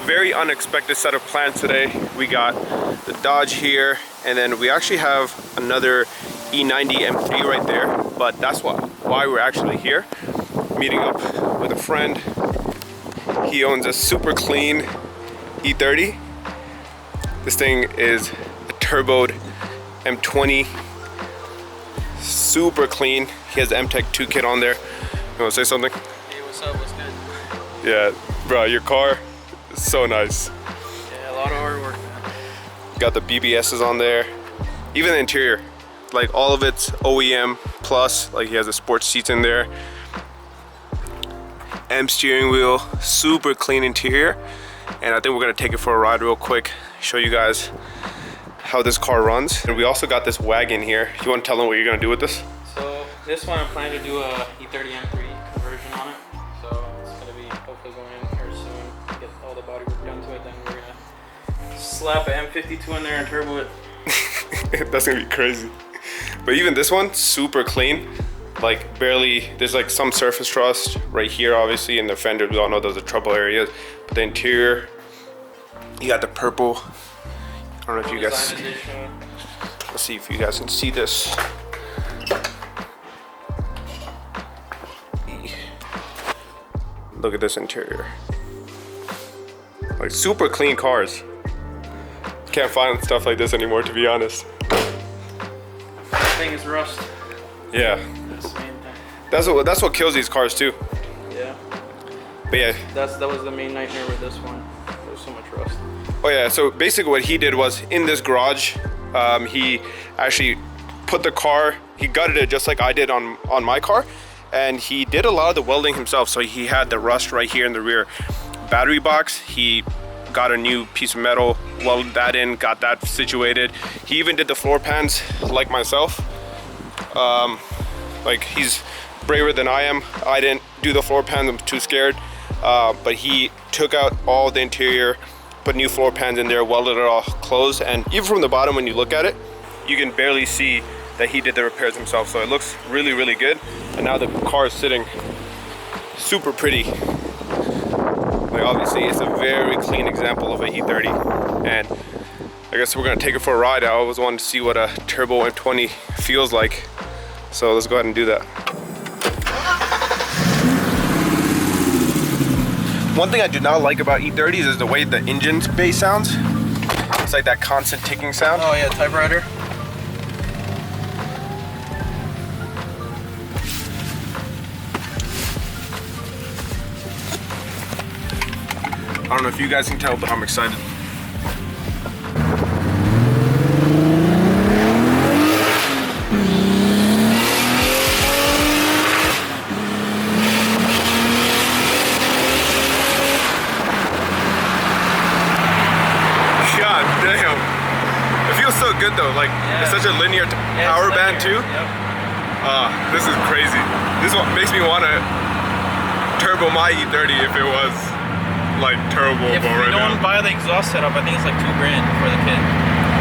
very unexpected set of plans today. We got the Dodge here, and then we actually have another E90 M3 right there, but that's why we're actually here. Meeting up with a friend. He owns a super clean E30. This thing is a turboed M20, super clean. He has the MTech 2 kit on there. You wanna say something? Hey, what's up? What's good? Yeah, bro, your car is so nice. Yeah, a lot of hard work, man. Got the BBSs on there. Even the interior, like all of it's OEM plus. Like he has the sports seats in there. M steering wheel, super clean interior. And I think we're gonna take it for a ride real quick, show you guys how this car runs. And we also got this wagon here. You wanna tell them what you're gonna do with this? So this one I'm planning to do a E30 M3 conversion on it. So it's gonna be hopefully going in here soon, get all the body work done to it, then we're gonna slap an M52 in there and turbo it. That's gonna be crazy. But even this one, super clean. Like barely, there's like some surface rust right here obviously, and the fender, we all know those are trouble areas. But the interior, you got the purple. I don't know if you guys, let's see if you guys can see this. Look at this interior. Like super clean cars. Can't find stuff like this anymore, to be honest. That thing is rust. Yeah. That's the main thing. That's what kills these cars too. Yeah. But yeah. That was the main nightmare with this one. There's so much rust. Oh yeah, so basically what he did was in this garage, he actually put the car, he gutted it just like I did on my car, and he did a lot of the welding himself. So he had the rust right here in the rear battery box. He got a new piece of metal, welded that in, got that situated. He even did the floor pans like myself. Like he's braver than I am. I didn't do the floor pans, I'm too scared. But he took out all the interior, put new floor pans in there, welded it all closed, and even from the bottom when you look at it, you can barely see that he did the repairs himself. So it looks really, really good. And now the car is sitting super pretty. Like obviously it's a very clean example of an E30. And I guess we're gonna take it for a ride. I always wanted to see what a turbo M20 feels like. So let's go ahead and do that. One thing I do not like about E30s is the way the engine's bass sounds. It's like that constant ticking sound. Oh yeah, typewriter. I don't know if you guys can tell, but I'm excited. So good though, like yeah. It's such a linear power band too. Yep. This is crazy. This one makes me want to turbo my E30 if it was like turbo. If you don't buy the exhaust setup, I think it's like $2 grand for the kit.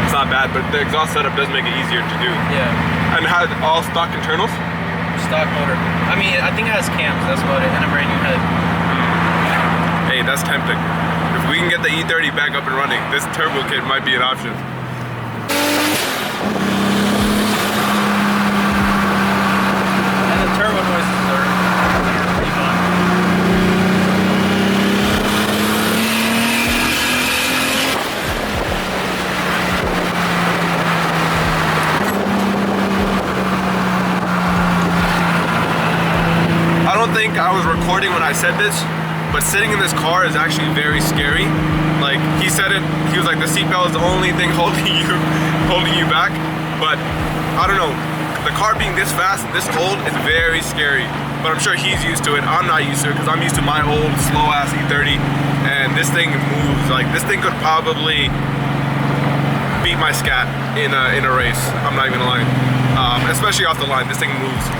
It's not bad, but the exhaust setup does make it easier to do. Yeah. And had all stock internals? Stock motor. I mean, I think it has cams, that's about it, and a brand new head. Hey, that's tempting. If we can get the E30 back up and running, this turbo kit might be an option. Turbo noises are pretty fun. I don't think I was recording when I said this, but sitting in this car is actually very scary. Like he said it, he was like the seatbelt is the only thing holding you back. But I don't know. The car being this fast and this cold is very scary, but I'm sure he's used to it. I'm not used to it because I'm used to my old slow ass E30, and this thing moves. Like this thing could probably beat my scat in a race. I'm not even lying. Especially off the line, this thing moves.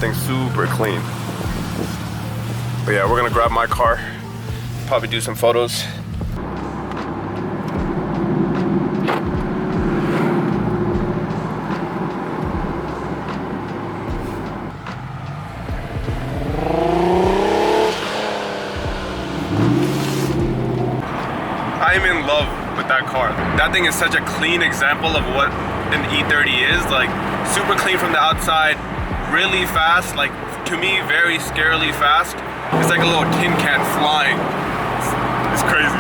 thing's super clean. But yeah, we're gonna grab my car, probably do some photos. I'm in love with that car. That thing is such a clean example of what an E30 is. Like, super clean from the outside, really fast, like to me, very scarily fast. It's like a little tin can flying. It's crazy.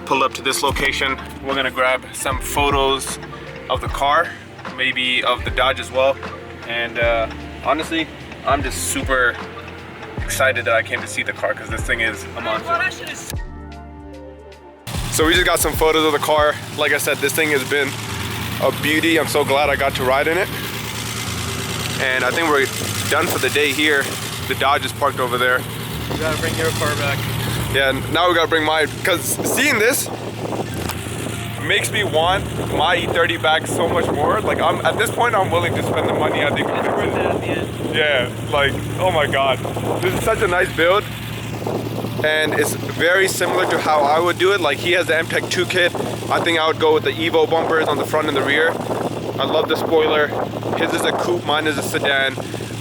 Pulled up to this location. We're gonna grab some photos of the car, maybe of the Dodge as well. And honestly, I'm just super excited that I came to see the car because this thing is a monster. So we just got some photos of the car. Like I said, this thing has been a beauty. I'm so glad I got to ride in it. And I think we're done for the day here. The Dodge is parked over there. You gotta bring your car back. Yeah, now we gotta bring mine, because seeing this makes me want my E30 back so much more. Like, at this point, I'm willing to spend the money. I think we do it. Yeah, like, oh my god, this is such a nice build, and it's very similar to how I would do it. Like, he has the MTech 2 kit. I think I would go with the Evo bumpers on the front and the rear. I love the spoiler. His is a coupe, mine is a sedan,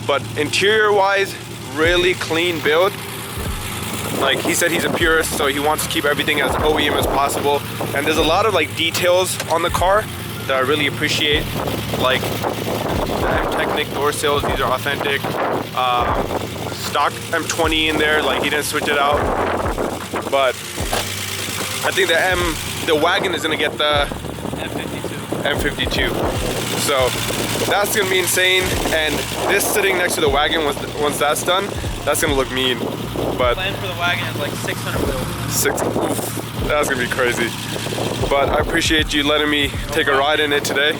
but interior-wise, really clean build. Like, he said he's a purist, so he wants to keep everything as OEM as possible. And there's a lot of like details on the car that I really appreciate. Like the MTech door sills, these are authentic. Stock M20 in there, like he didn't switch it out. But I think the wagon is gonna get the M52. So that's gonna be insane. And this sitting next to the wagon, once that's done, that's gonna look mean. But plan for the wagon is like 600 wheels. Oof, that's gonna be crazy. But I appreciate you letting me take a ride in it today.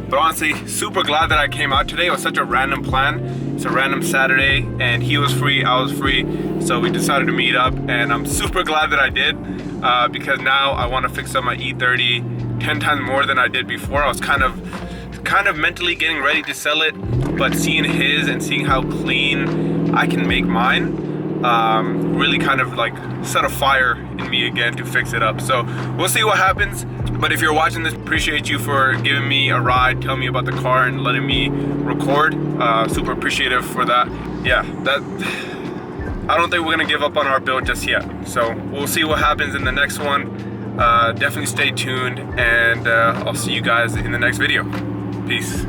But honestly, super glad that I came out today. It was such a random plan. It's a random Saturday, and he was free, I was free, so we decided to meet up. And I'm super glad that I did, because now I want to fix up my E30 10 times more than I did before. I was kind of mentally getting ready to sell it, but seeing his and seeing how clean I can make mine really kind of like set a fire in me again to fix it up. So we'll see what happens. But if you're watching this, appreciate you for giving me a ride, telling me about the car and letting me record. Super appreciative for that. Yeah, I don't think we're gonna give up on our build just yet. So we'll see what happens in the next one. Definitely stay tuned, and I'll see you guys in the next video. Peace.